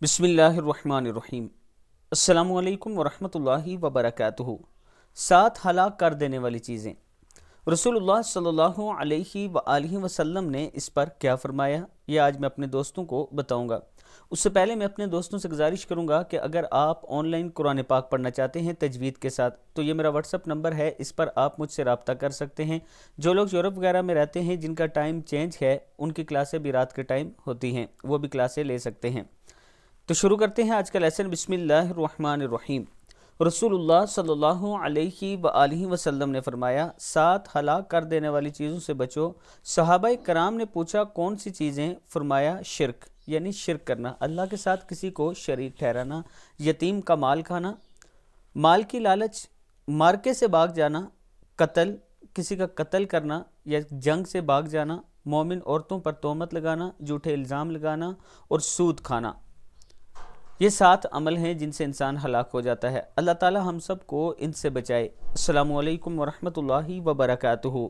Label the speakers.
Speaker 1: بسم اللہ الرحمن الرحیم۔ السلام علیکم ورحمۃ اللہ وبرکاتہ۔ 7 ہلاک کر دینے والی چیزیں۔ رسول اللہ صلی اللہ علیہ وآلہ وسلم نے اس پر کیا فرمایا، یہ آج میں اپنے دوستوں کو بتاؤں گا۔ اس سے پہلے میں اپنے دوستوں سے گزارش کروں گا کہ اگر آپ آن لائن قرآن پاک پڑھنا چاہتے ہیں تجوید کے ساتھ تو یہ میرا واٹس اپ نمبر ہے، اس پر آپ مجھ سے رابطہ کر سکتے ہیں۔ جو لوگ یورپ وغیرہ میں رہتے ہیں جن کا ٹائم چینج ہے، ان کی کلاسیں بھی رات کے ٹائم ہوتی ہیں، وہ بھی کلاسیں لے سکتے ہیں۔ تو شروع کرتے ہیں آج کا لیسن۔ بسم اللہ الرحمن الرحیم۔ رسول اللہ صلی اللہ علیہ وآلہ وسلم نے فرمایا، 7 ہلاک کر دینے والی چیزوں سے بچو۔ صحابہ کرام نے پوچھا کون سی چیزیں؟ فرمایا شرک، یعنی شرک کرنا، اللہ کے ساتھ کسی کو شریک ٹھہرانا، یتیم کا مال کھانا، مال کی لالچ، مارکے سے بھاگ جانا، قتل، کسی کا قتل کرنا یا جنگ سے بھاگ جانا، مومن عورتوں پر تہمت لگانا، جھوٹے الزام لگانا اور سود کھانا۔ یہ 7 عمل ہیں جن سے انسان ہلاک ہو جاتا ہے۔ اللہ تعالی ہم سب کو ان سے بچائے۔ السلام علیکم ورحمۃ اللہ وبرکاتہ۔